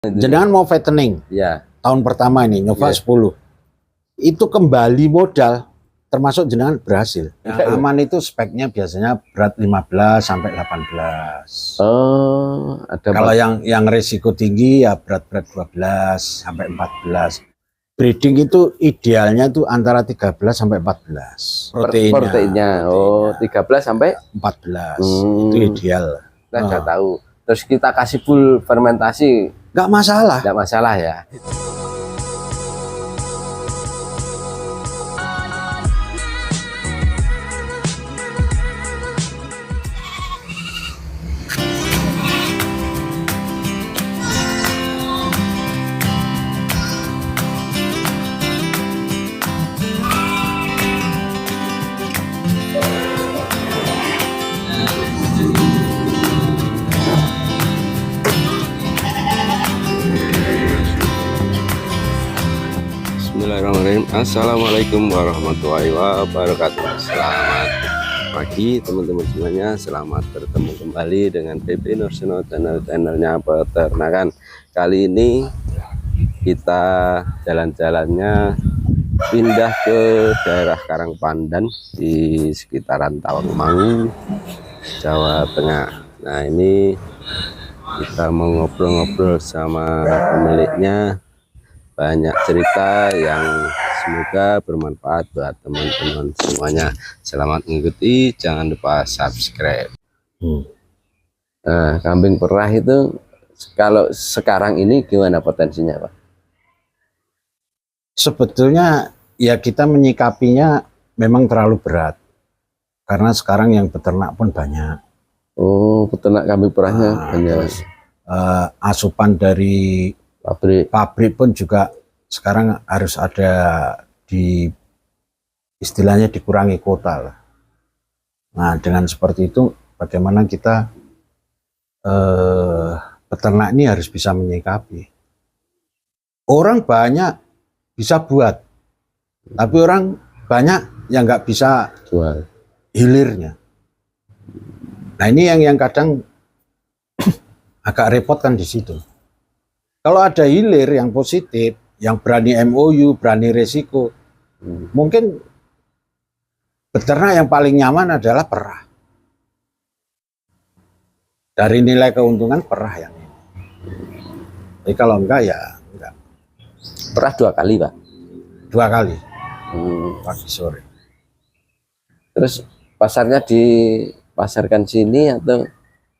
Jenengan mau fattening Ya, tahun pertama ini nyoba Iya. 10 itu kembali modal termasuk jenengan berhasil. Yang aman itu speknya biasanya berat 15 sampai 18. oh, ada Kalau yang risiko tinggi ya berat-berat 12 sampai 14. Breeding itu idealnya tuh antara 13 sampai 14 proteinnya. Oh, 13 sampai 14 itu ideal. kita nggak tahu. Terus kita kasih full fermentasi, Nggak masalah. nggak masalah ya. Bismillahirrahmanirrahim. Assalamualaikum warahmatullahi wabarakatuh. Selamat pagi teman-teman semuanya. Selamat bertemu kembali dengan PP Nursono, channelnya peternakan. Kali ini kita jalan-jalannya pindah ke daerah Karangpandan di sekitaran Tawangmangu, Jawa Tengah. Nah, ini kita mau ngobrol-ngobrol sama pemiliknya, banyak cerita yang semoga bermanfaat buat teman-teman semuanya. Selamat mengikuti, jangan lupa subscribe. Nah, kambing perah itu kalau sekarang ini gimana potensinya, Pak? Sebetulnya ya kita menyikapinya memang terlalu berat karena sekarang yang peternak pun banyak. Oh, peternak kambing perahnya banyak. Terus, asupan dari pabrik pun juga sekarang harus ada istilahnya dikurangi kuota lah. Nah, dengan seperti itu bagaimana kita peternak ini harus bisa menyikapi. Orang banyak bisa buat, tapi orang banyak yang nggak bisa Jual hilirnya. Nah, ini yang kadang agak repot kan di situ. Kalau ada hilir yang positif, yang berani MOU, berani resiko, mungkin beternak yang paling nyaman adalah perah. Dari nilai keuntungan perah yang ini. Tapi kalau enggak ya enggak. perah 2 kali, Pak. 2 kali, pagi sore. Terus pasarnya dipasarkan sini atau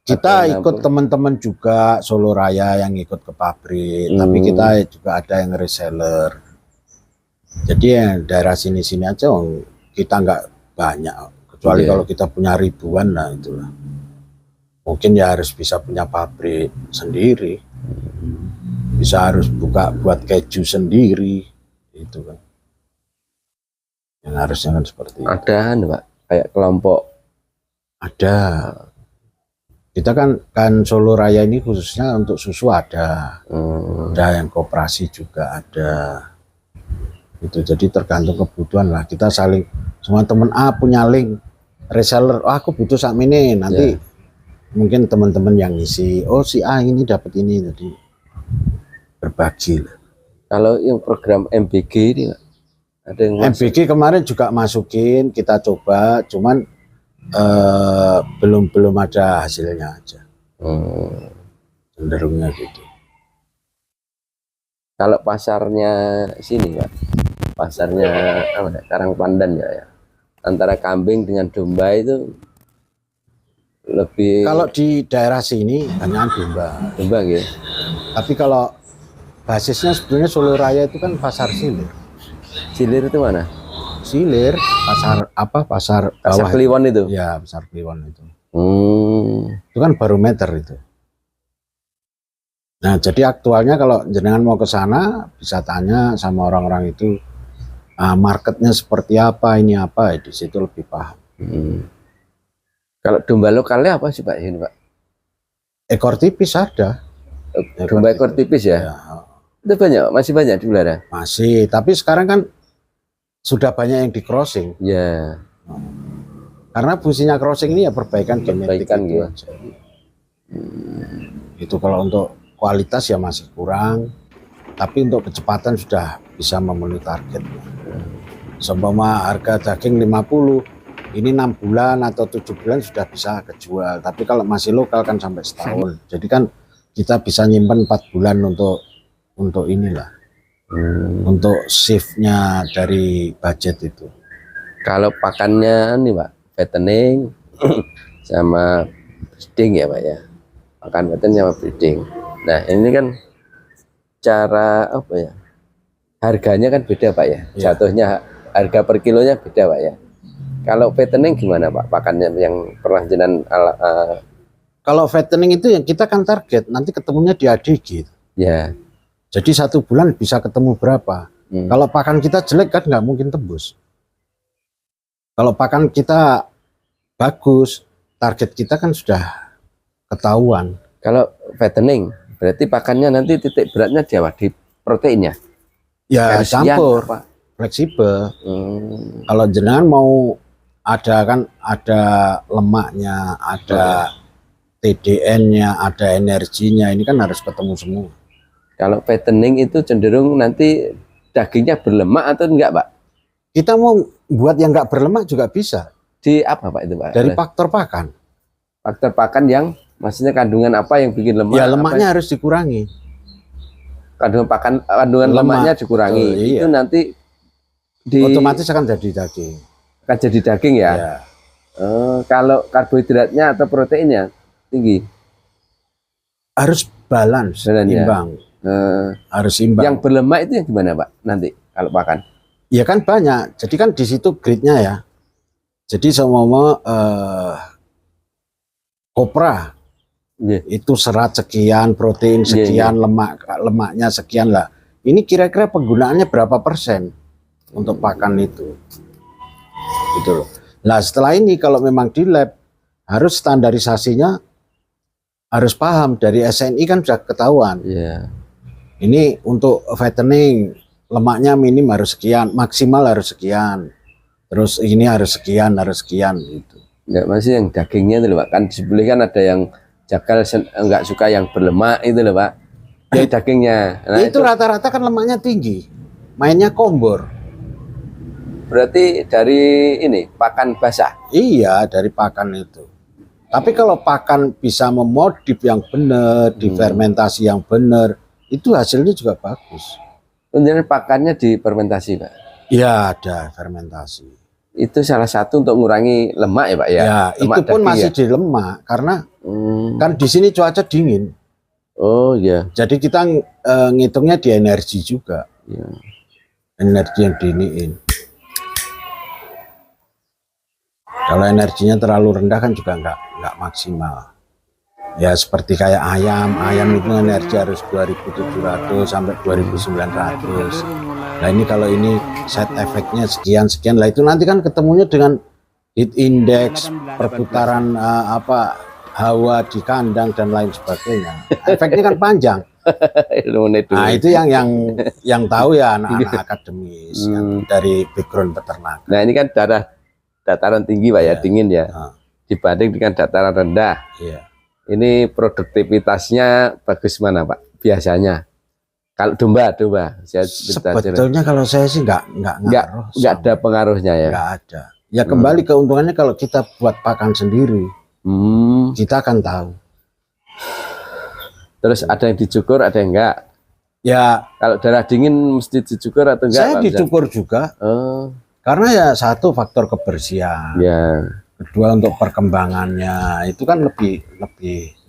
Kita ada ikut teman-teman juga Solo Raya yang ikut ke pabrik, tapi kita juga ada yang reseller. Jadi yang daerah sini-sini aja kita nggak banyak, kecuali kalau kita punya ribuan, nah itulah. Mungkin ya harus bisa punya pabrik sendiri, bisa harus buka buat keju sendiri, itu kan. Yang harusnya kan seperti itu. ada, Pak, kayak kelompok Ada. Kita kan Solo Raya ini khususnya untuk susu ada, ada yang koperasi juga ada, itu jadi tergantung kebutuhan lah. Kita saling, semua teman A punya link reseller, oh, aku butuh sak ini, nanti mungkin teman-teman yang ngisi, oh si A ini dapat ini, jadi berbagi lah. kalau yang program MBG ini, Pak, ada yang MBG kemarin juga masukin, kita coba, cuman belum ada hasilnya aja. Cenderungnya gitu. Kalau pasarnya sini, Pak, pasarnya apa ya, Karangpandan ya, antara kambing dengan domba itu lebih. Kalau di daerah sini banyak domba gitu. Tapi kalau basisnya sebetulnya Solo Raya itu kan pasar silir. Silir itu mana? Silir, pasar Pasar bawah Kliwon itu. Ya, pasar Kliwon itu. Itu kan barometer itu. Nah, jadi aktualnya kalau jenengan mau ke sana bisa tanya sama orang-orang itu, marketnya seperti apa, ini apa, di situ lebih paham. Kalau domba lokalnya apa sih, Pak, ini, Pak? Ekor tipis ada. Domba ekor tipis ya? Itu banyak, masih banyak di Belara? Masih, tapi sekarang kan sudah banyak yang di crossing. Ya. Karena fungsinya crossing ini ya perbaikan genetik itu gitu. aja. Itu kalau untuk kualitas ya masih kurang, tapi untuk kecepatan sudah bisa memenuhi target. Seumpama harga daging 50, ini 6 bulan atau 7 bulan sudah bisa kejual. Tapi kalau masih lokal kan sampai setahun. Jadi kan kita bisa nyimpen 4 bulan untuk inilah, untuk shiftnya dari budget itu. Kalau pakannya nih Pak, fattening sama breeding ya Pak ya. Pakan fattening sama breeding. Nah ini kan cara apa ya? Harganya kan beda Pak ya. Jatuhnya harga per kilonya beda Pak ya. Kalau fattening gimana Pak? Pakannya yang pernah jenengan kalau fattening itu yang kita kan target nanti ketemunya di ADG. Ya. Jadi 1 bulan bisa ketemu berapa? Kalau pakan kita jelek kan nggak mungkin tembus. Kalau pakan kita bagus, target kita kan sudah ketahuan. Kalau fattening berarti pakannya nanti titik beratnya di apa? Di proteinnya? Ya campur, fleksibel. Kalau jenengan mau ada lemaknya, ada TDN-nya, ada energinya, ini kan harus ketemu semua. Kalau fattening itu cenderung nanti dagingnya berlemak atau enggak Pak? Kita mau buat yang enggak berlemak juga bisa. Di apa Pak itu Pak? Dari faktor pakan. Faktor pakan yang maksudnya kandungan apa yang bikin lemak? Ya lemaknya harus dikurangi. Kandungan lemaknya dikurangi. Itu nanti otomatis akan jadi daging. Akan jadi daging ya? Ya. Kalau karbohidratnya atau proteinnya tinggi? Harus balance, imbang. Harus imbang. Yang berlemak itu yang gimana Pak nanti kalau pakan? Ya kan banyak. Jadi kan di situ grade-nya ya. Jadi semua kopra itu serat sekian, protein sekian, lemaknya sekian lah. Ini kira-kira penggunaannya berapa persen untuk pakan itu? Gitu loh. Nah setelah ini kalau memang di lab harus standarisasinya harus paham dari SNI kan sudah ketahuan. Ini untuk fattening lemaknya minim harus sekian, maksimal harus sekian. Terus ini harus sekian gitu. Enggak masih yang dagingnya itu loh Pak. Kan disebelih kan ada yang jakal enggak suka yang berlemak itu loh Pak. Jadi dagingnya. Nah, itu rata-rata kan lemaknya tinggi. Mainnya kombor. Berarti dari ini pakan basah. Iya, dari pakan itu. Tapi kalau pakan bisa memodif yang benar, difermentasi yang benar, itu hasilnya juga bagus. Kemudian pakannya difermentasi Pak? Iya, ada fermentasi. Itu salah satu untuk mengurangi lemak ya Pak ya? Ya, lemak itu pun masih di lemak karena kan di sini cuaca dingin. Oh iya. Jadi kita ngitungnya di energi juga. Ya. Energi yang diiniin. Kalau energinya terlalu rendah kan juga nggak maksimal. Ya seperti kayak ayam itu energi harus 2.700 sampai 2.900. Nah ini kalau ini set efeknya sekian lah itu nanti kan ketemunya dengan heat index, perputaran hawa di kandang dan lain sebagainya. Efeknya kan panjang. Nah itu yang tahu ya anak-anak akademis yang dari background peternakan. Nah ini kan dataran tinggi Pak ya, dingin ya, dibanding dengan dataran rendah. Ini produktivitasnya bagus mana Pak biasanya? Kalau domba sebetulnya kalau saya sih nggak ada pengaruhnya ya. Nggak ada. Ya kembali keuntungannya kalau kita buat pakan sendiri, kita akan tahu. Terus ada yang dicukur, ada yang enggak. Ya kalau darah dingin mesti dicukur atau enggak? Saya dicukur juga. Karena ya satu faktor kebersihan. Ya. Kedua untuk perkembangannya itu kan lebih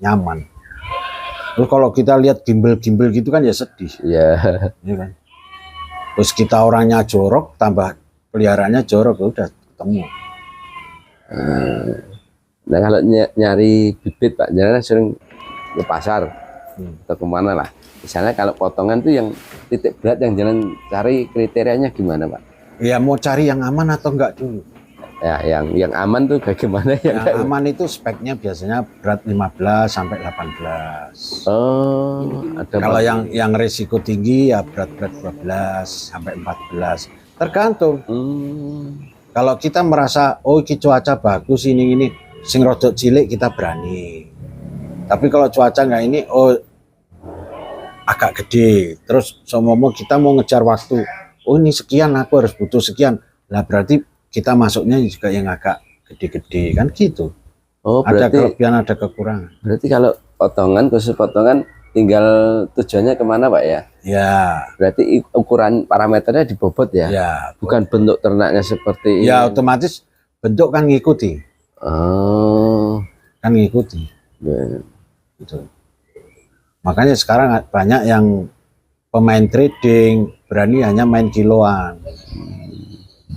nyaman. Terus kalau kita lihat gimbal-gimbal gitu kan ya sedih. Iya. Ya kan. Terus kita orangnya jorok, tambah peliharaannya jorok, udah ketemu. Nah kalau nyari bibit Pak, jangan sering ke pasar atau kemana lah. Misalnya kalau potongan tuh yang titik berat yang jangan cari kriterianya gimana Pak? Ya mau cari yang aman atau enggak dulu. Ya yang aman tuh bagaimana ya? Yang aman itu speknya biasanya berat 15 sampai 18. Oh, ada kalau yang risiko tinggi ya berat 12 sampai 14. Tergantung. Kalau kita merasa oh ini cuaca bagus ini sing rodok cilik kita berani. Tapi kalau cuaca nggak ini agak gede, terus somomo kita mau ngejar waktu, oh ini sekian aku harus butuh sekian, lah berarti kita masuknya juga yang agak gede-gede kan gitu. Oh, Ada berarti kelebihan, ada kekurangan. berarti kalau potongan, khusus potongan, tinggal tujuannya kemana Pak ya? Ya, Berarti ukuran parameternya dibobot ya? ya, Bukan bentuk ternaknya seperti ya otomatis bentuk kan ngikuti, Oh, kan ngikuti. ya. Gitu. Makanya sekarang banyak yang pemain trading berani hanya main kiloan.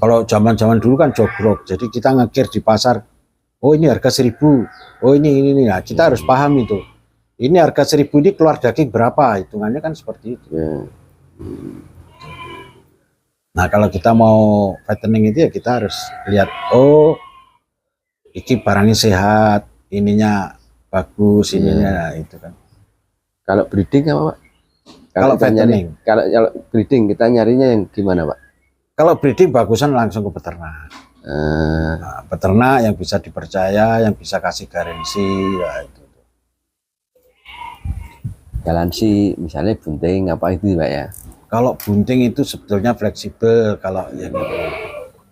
Kalau zaman-zaman dulu kan jogrok, jadi kita ngekir di pasar, oh ini harga 1.000, oh ini. Nah, kita harus paham itu. Ini harga 1.000 ini keluar daging berapa, hitungannya kan seperti itu. Ya. Nah kalau kita mau fattening itu ya kita harus lihat, oh ini barangnya sehat, ininya bagus, ininya nah, itu kan. Kalau breeding apa Pak? Kalau kita fattening, kalau breeding kita nyarinya yang gimana Pak? kalau breeding bagusan langsung ke peternak. Nah, peternak yang bisa dipercaya, yang bisa kasih garansi, ya itu. Garansi misalnya bunting apa itu Pak ya? Kalau bunting itu sebetulnya fleksibel. Kalau yang itu,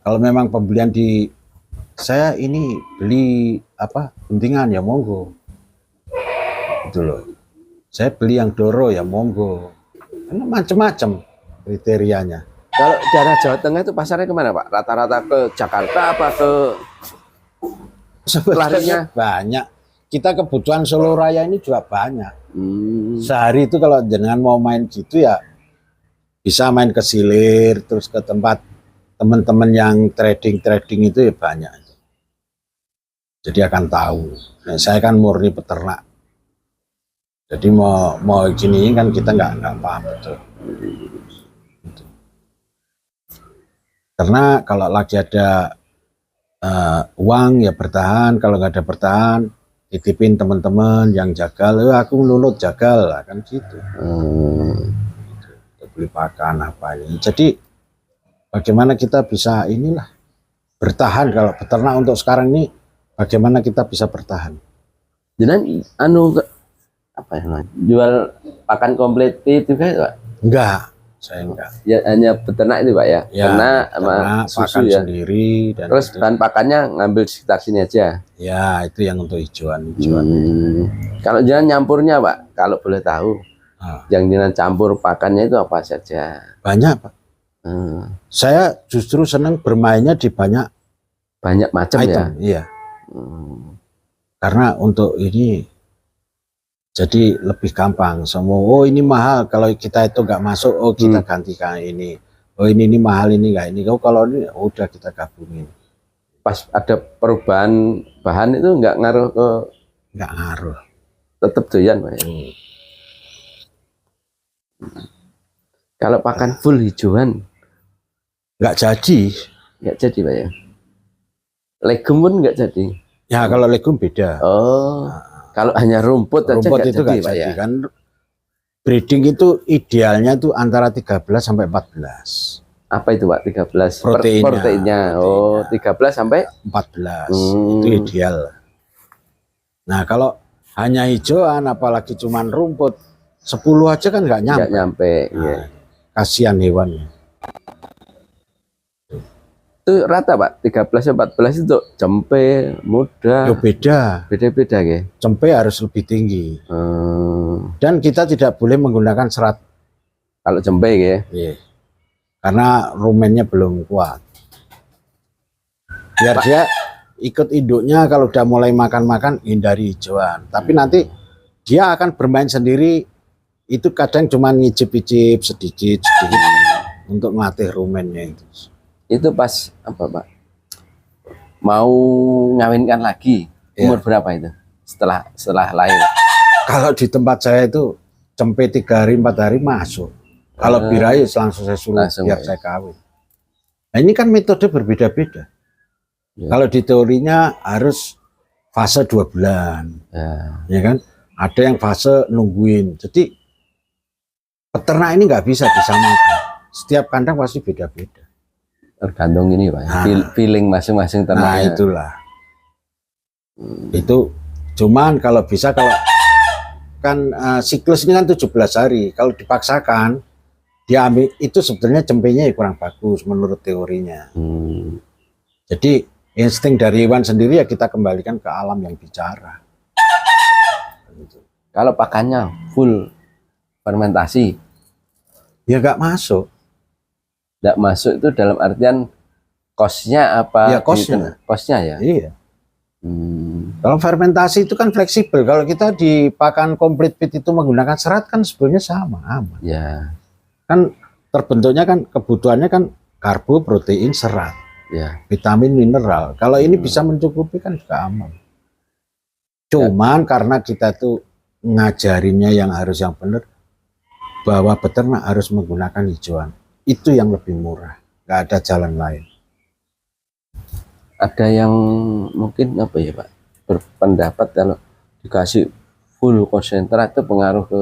kalau memang pembelian di saya ini beli apa buntingan ya monggo, itu loh. Saya beli yang doro ya monggo. Karena macam-macam kriterianya. Kalau daerah Jawa Tengah itu pasarnya kemana Pak? Rata-rata ke Jakarta apa ke Sebenarnya banyak. Kita kebutuhan Solo Raya ini juga banyak. Sehari itu kalau jenengan mau main gitu ya bisa main ke Silir, terus ke tempat teman-teman yang trading itu ya banyak. Jadi akan tahu. Nah, saya kan murni peternak. Jadi mau gini kan kita nggak paham betul. Gitu. Karena kalau lagi ada uang ya bertahan, kalau nggak ada bertahan titipin teman-teman yang jagal, aku nunut jagal lah kan gitu. Beli pakan apa ini. Jadi bagaimana kita bisa inilah bertahan kalau peternak untuk sekarang ini, bagaimana kita bisa bertahan? Jadi apa ya jual pakan komplit itu kan Pak? Enggak, saya enggak. Ya hanya peternak itu Pak ya? Ya, Karena sama susu pakan ya. sendiri dan Terus bahan pakannya ngambil di sekitar sini aja. Ya itu yang untuk hijauan. Kalau jangan nyampurnya Pak, kalau boleh tahu, yang dengan campur pakannya itu apa saja? Banyak Pak. Saya justru senang bermainnya di banyak macam item, ya. Iya. Karena untuk ini jadi lebih gampang. Semua oh ini mahal, kalau kita itu nggak masuk, oh kita gantikan ini. Oh ini mahal, ini nggak ini. Oh kalau ini udah kita gabungin. Pas ada perubahan bahan itu nggak ngaruh ke? Nggak ngaruh. Tetap doyan Pak ya. Kalau pakan full hijauan nggak jadi. Nggak jadi Pak ya. Legum pun nggak jadi. Ya kalau legum beda. Oh. Kalau hanya rumput aja rumput itu nggak Pak jadi ya. kan. Breeding itu idealnya itu antara 13 sampai 14. Apa itu Pak? 13 proteinnya. Oh, 13 sampai 14. Itu ideal. Nah, kalau hanya hijauan apalagi cuman rumput 10 aja kan nggak nyampe. Nggak nyampe. Nah, Ya. kasihan hewannya. Itu rata Pak, 13 14 itu cempe, muda. Yo beda. Beda-beda ya. Cempe harus lebih tinggi. Dan kita tidak boleh menggunakan serat. Kalau cempe ya. Iya. Karena rumennya belum kuat. Biar dia ikut induknya, kalau udah mulai makan-makan hindari hijauan. Tapi nanti dia akan bermain sendiri. Itu kadang cuma ngicip-icip sedikit untuk melatih rumennya itu. Itu pas apa Pak? Mau ngawinkan lagi, umur berapa itu? Setelah lahir. Kalau di tempat saya itu cempe 3 hari 4 hari masuk. Kalau birahi langsung saya suruh biar saya kawin. Nah ini kan metode berbeda-beda. Kalau di teorinya harus fase 2 bulan, ya kan? Ada yang fase nungguin. Jadi peternak ini nggak bisa disamakan. Setiap kandang pasti beda-beda. Tergantung ini Pak, feeling masing-masing ternaknya. Nah itulah. Itu cuman kalau bisa kalau kan siklus ini kan 17 hari. Kalau dipaksakan dia ambil itu sebetulnya cempenya ya kurang bagus menurut teorinya. Jadi insting dari hewan sendiri ya kita kembalikan ke alam yang bicara. Kalau pakannya full fermentasi, Ya nggak masuk. nggak masuk itu dalam artian kosnya apa? Ya kosnya. Kosnya ya. Iya. Kalau fermentasi itu kan fleksibel. Kalau kita di pakan komplit pit itu menggunakan serat kan sebetulnya sama, aman. Ya. Kan terbentuknya kan kebutuhannya kan karbo, protein, serat, Ya. vitamin, mineral. Kalau ini bisa mencukupi kan juga aman. Cuman karena kita tuh ngajarinnya yang harus yang benar, bahwa peternak harus menggunakan hijauan. Itu yang lebih murah. Nggak ada jalan lain. Ada yang mungkin apa ya Pak, berpendapat kalau dikasih full konsentrat itu pengaruh ke,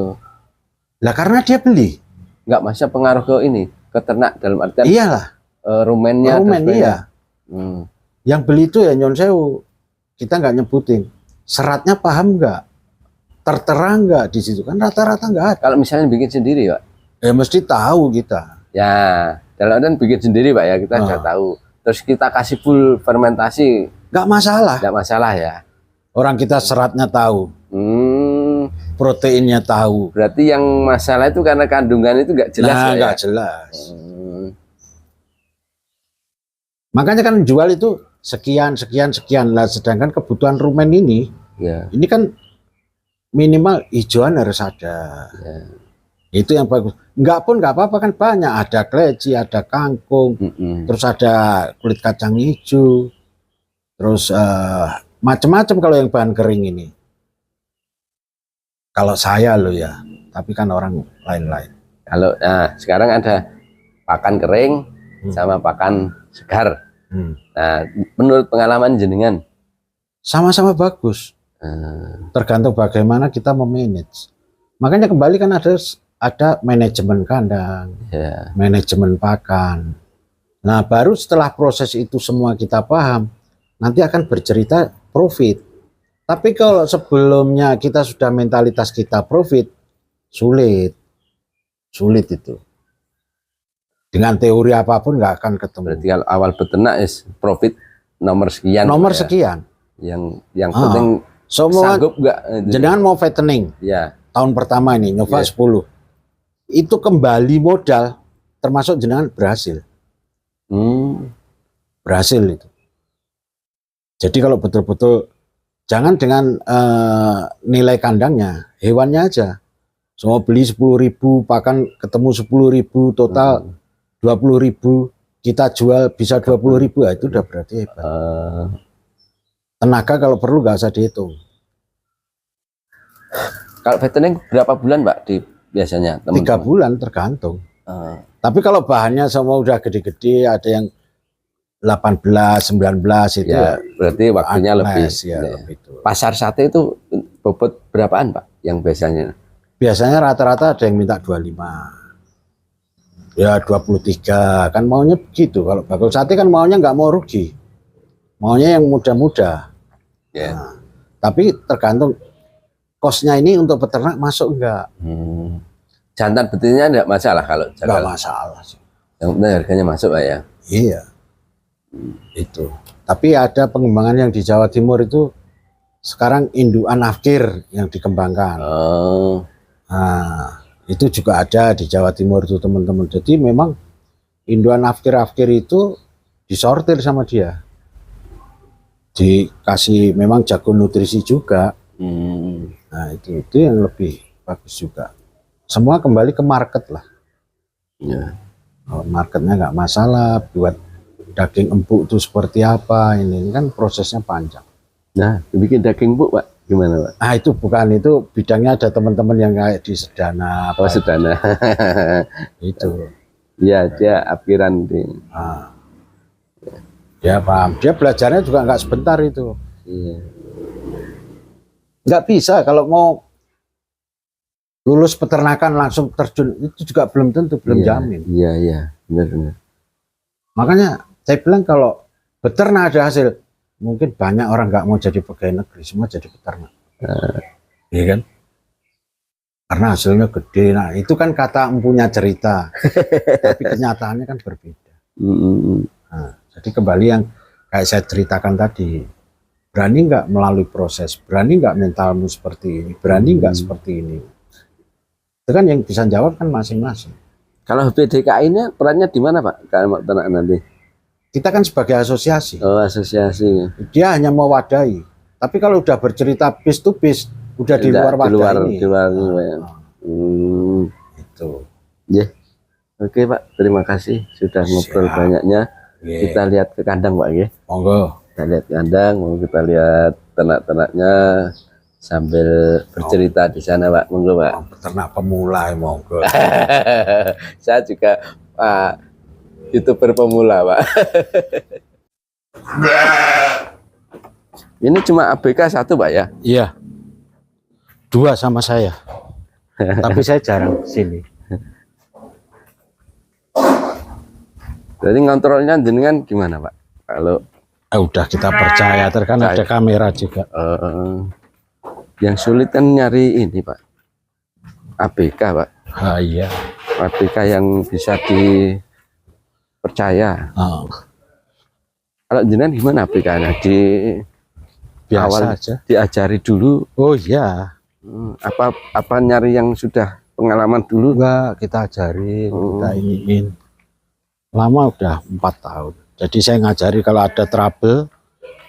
Lah karena dia beli. nggak masa pengaruh ke ini, ke ternak dalam artian Iyalah. rumennya. Rumen iya. Yang beli itu ya nyon sewu. Kita nggak nyebutin. Seratnya paham nggak? Tertera nggak di situ? Kan rata-rata nggak ada. Kalau misalnya bikin sendiri Pak, Ya mesti tahu kita. ya dalam artian bikin sendiri Pak ya, kita sudah tahu. Terus kita kasih full fermentasi, Nggak masalah. nggak masalah ya. Orang kita seratnya tahu. Hmm, Proteinnya tahu. berarti yang masalah itu karena kandungan itu nggak jelas Nah, Pak, ya? nggak jelas. Makanya kan jual itu sekian, sekian, sekian. Lah sedangkan kebutuhan rumen ini kan minimal hijauan harus ada. Ya. Itu yang bagus. Enggak pun nggak apa-apa kan banyak. Ada kleci, ada kangkung, terus ada kulit kacang hijau, terus macam-macam kalau yang bahan kering ini. Kalau saya loh ya, tapi kan orang lain-lain. Kalau sekarang ada pakan kering sama pakan segar. Nah, menurut pengalaman jenengan, Sama-sama bagus. Tergantung bagaimana kita memanage. Makanya kembali kan ada manajemen kandang, manajemen pakan. Nah, baru setelah proses itu semua kita paham, nanti akan bercerita profit. Tapi kalau sebelumnya kita sudah mentalitas kita profit, sulit itu. Dengan teori apapun nggak akan ketemu. berarti kalau awal beternak is profit nomor sekian. Nomor Pak, ya. sekian. Yang penting Semua sanggup nggak? jenengan mau fattening Ya. tahun pertama ini nyoba 10. Itu kembali modal termasuk jenengan berhasil. Berhasil itu. Jadi kalau betul-betul jangan dengan nilai kandangnya, hewannya aja. Semua beli 10.000, pakan ketemu 10.000, total 20.000, kita jual bisa 20.000, ya itu udah berarti hebat. Tenaga kalau perlu nggak usah dihitung. Kalau fattening berapa bulan Pak biasanya? 3 bulan tergantung. Tapi kalau bahannya semua udah gede-gede, ada yang 18, 19 itu ya, berarti waktunya lebih. Lebih itu. Pasar sate itu bobot berapaan Pak yang biasanya? Biasanya rata-rata ada yang minta 25. Ya 23, kan maunya begitu. Kalau bakul sate kan maunya nggak mau rugi. Maunya yang muda-muda. Nah, tapi tergantung kosnya ini untuk peternak masuk enggak. Jantan betinnya enggak masalah kalau Enggak masalah sih. Yang penting harganya masuk Pak ya. Iya. Itu. Tapi ada pengembangan yang di Jawa Timur itu sekarang indukan afkir yang dikembangkan. Nah, itu juga ada di Jawa Timur itu teman-teman. Jadi memang indukan afkir itu disortir sama dia. Dikasih memang jago nutrisi juga. Nah itu yang lebih bagus juga. Semua kembali ke market lah. Marketnya nggak masalah. Buat daging empuk itu seperti apa, ini kan prosesnya panjang. Nah, bikin daging empuk Pak gimana Pak? Ah itu bukan, itu bidangnya ada teman-teman yang kayak di Sedana. Sedana. Itu. Ya dia apiran di. Ya paham. Dia belajarnya juga nggak sebentar itu. Nggak bisa kalau mau lulus peternakan langsung terjun itu juga belum tentu, belum jamin. Iya, benar. Makanya saya bilang kalau beternak ada hasil, mungkin banyak orang nggak mau jadi pegawai negeri, semua jadi peternak. Iya kan? karena hasilnya gede. Nah itu kan kata empunya cerita, tapi kenyataannya kan berbeda. Nah, jadi kembali yang kayak saya ceritakan tadi, berani nggak melalui proses, berani nggak mentalmu seperti ini, berani nggak seperti ini. Itu kan yang bisa jawab kan masing-masing. Kalau BDKI-nya perannya di mana Pak? Kalau ternak nanti? Kita kan sebagai asosiasi, Oh, asosiasi. dia hanya mewadahi. Tapi kalau udah bercerita bis to bis, udah di luar wadah ini. Di luar ini, Pak, ya. Itu. Ya. Oke Pak, terima kasih sudah ngobrol banyaknya. Kita lihat ke kandang Pak ya. Monggo. Kita lihat kandang, mau kita lihat ternak-ternaknya sambil bercerita di sana Pak. Monggo Pak. Peternak pemula, monggo. Saya juga YouTuber pemula Pak. Ini cuma ABK satu Pak ya? Iya. 2 sama saya. Tapi saya jarang sini. Jadi ngontrolnya jenengan gimana Pak? Kalau udah kita percaya, kan ada kamera juga. Yang sulit kan nyari ini Pak, ABK Pak. Iya. ABK yang bisa dipercaya. Kalau jenengan gimana ABK-nya? Biasa awal aja. Diajari dulu. Oh iya. Apa nyari yang sudah pengalaman dulu? Enggak, kita ajarin, kita iniin. Lama udah 4 tahun. Jadi saya ngajari kalau ada trouble,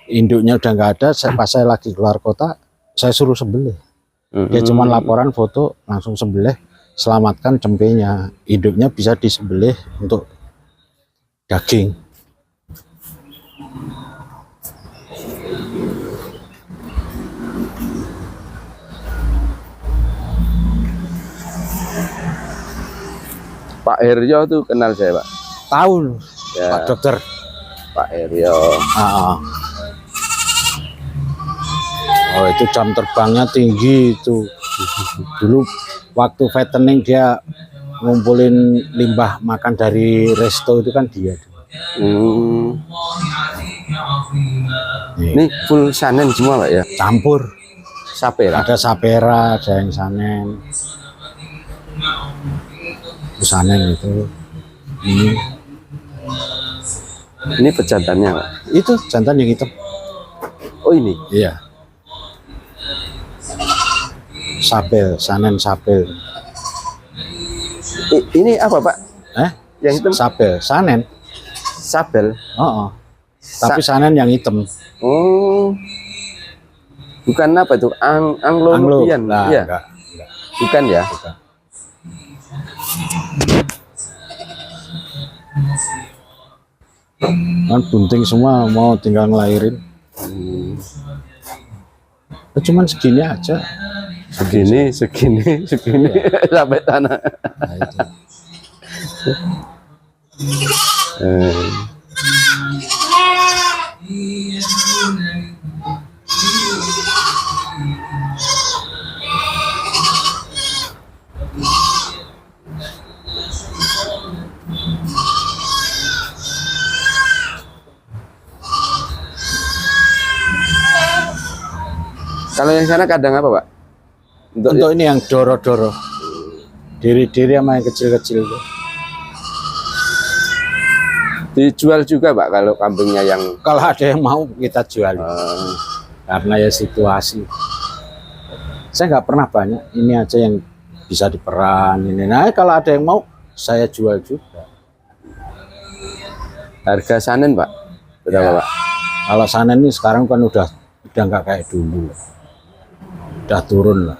induknya udah nggak ada, pas saya lagi keluar kota, saya suruh sembelih. Dia cuma laporan foto, langsung sembelih, selamatkan cempenya. Induknya bisa disembelih untuk daging. Pak Heryo tuh kenal saya Pak. Tahu ya. Pak dokter. Pak Heryo. Oh itu jam terbangnya tinggi itu. Dulu waktu fattening dia ngumpulin limbah makan dari resto itu kan dia. Ini full sanen semua Pak ya? Campur. Sapera. Ada sapera, ada yang sanen. Itu sanen itu. Ini pejantannya Pak? Itu jantan yang hitam. Oh ini? Iya. Sapel, sanen sapel. Ini apa Pak? Yang hitam? Sapel, sanen. Sabel? Tapi sanen yang hitam. Oh. Bukan apa itu? Anglo. Nah, ya? enggak. Bukan ya? Bukan. Kan bunting semua mau tinggal ngelahirin. Cuman segini aja. Segini sampai tanah. Nah, itu. Kalau yang sana kadang apa Pak? Untuk ini yang doro-doro. Diri-diri sama yang kecil-kecil itu. Dijual juga Pak kalau kambingnya yang... Kalau ada yang mau kita jual. Karena ya situasi. Saya nggak pernah banyak. Ini aja yang bisa diperan. Ini. Nah kalau ada yang mau saya jual juga. Harga sanen Pak? Berapa Pak? Kalau sanen ini sekarang kan udah nggak kayak dulu. Udah turun lah.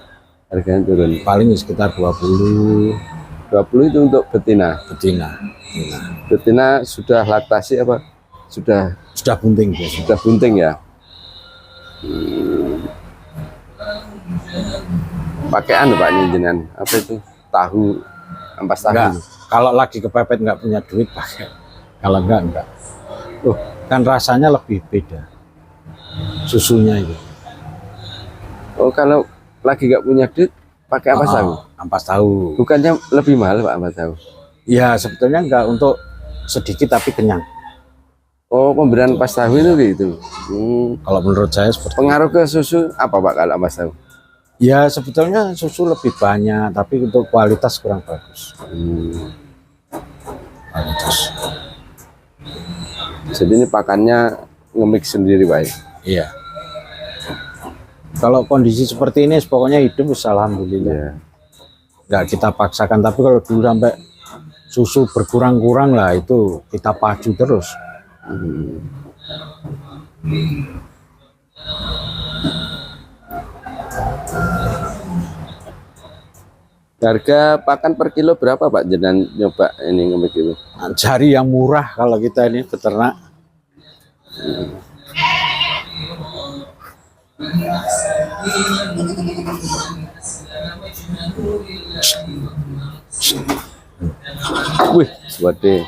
Harganya turun. Paling sekitar 20. 20 itu untuk betina. Betina sudah laktasi apa? Sudah bunting biasanya. Sudah bunting ya. Pakai anu Pak jenengan apa itu? Tahu ampas tahu. Enggak. Kalau lagi kepepet nggak punya duit pakai. Kalau enggak. Kan rasanya lebih beda. Susunya itu. Oh kalau lagi nggak punya duit pakai ampas tahu? Ampas tahu. Bukannya lebih mahal Pak ampas tahu? Ya sebetulnya enggak, untuk sedikit tapi kenyang. Oh pemberian ampas tahu itu gitu. Kalau menurut saya seperti pengaruh ke susu apa Pak kalau ampas tahu? Ya sebetulnya susu lebih banyak, tapi untuk kualitas kurang bagus. Kualitas. Jadi ini pakannya nge-mix sendiri Pak? Iya. Kalau kondisi seperti ini, pokoknya hidup alhamdulillah. Iya. Nggak kita paksakan, tapi kalau dulu sampai susu berkurang-kurang lah, itu kita pacu terus. Harga pakan per kilo berapa Pak? Jangan nyoba ini nge-mix itu. Cari yang murah kalau kita ini peternak. Wih, waduh.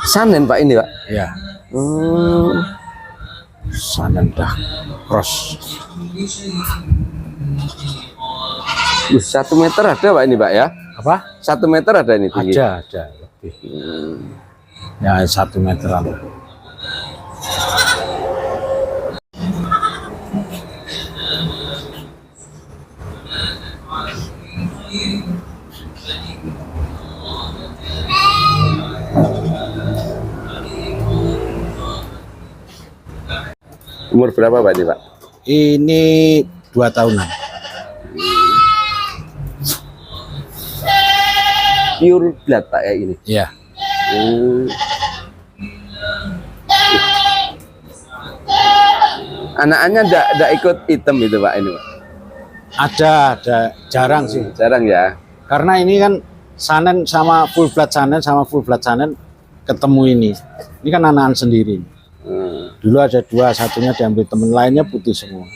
Sanen Pak ini Pak? Ya, sana dah cross. Wih, 1 meter ada Pak ini Pak ya? Apa? 1 meter ada ini tinggi? Ada lebih. Ya 1 meteran. Umur berapa Pak ini Pak? Ini 2 tahunan. Pure blood Pak ya ini? Ya. Anak-annya enggak ikut hitam itu Pak ini Pak? Ada jarang sih. Jarang ya? Karena ini kan sanen sama full blood sanen ketemu ini. Ini kan anakan sendiri. Dulu ada 2, satunya diambil temen, lainnya putih semua.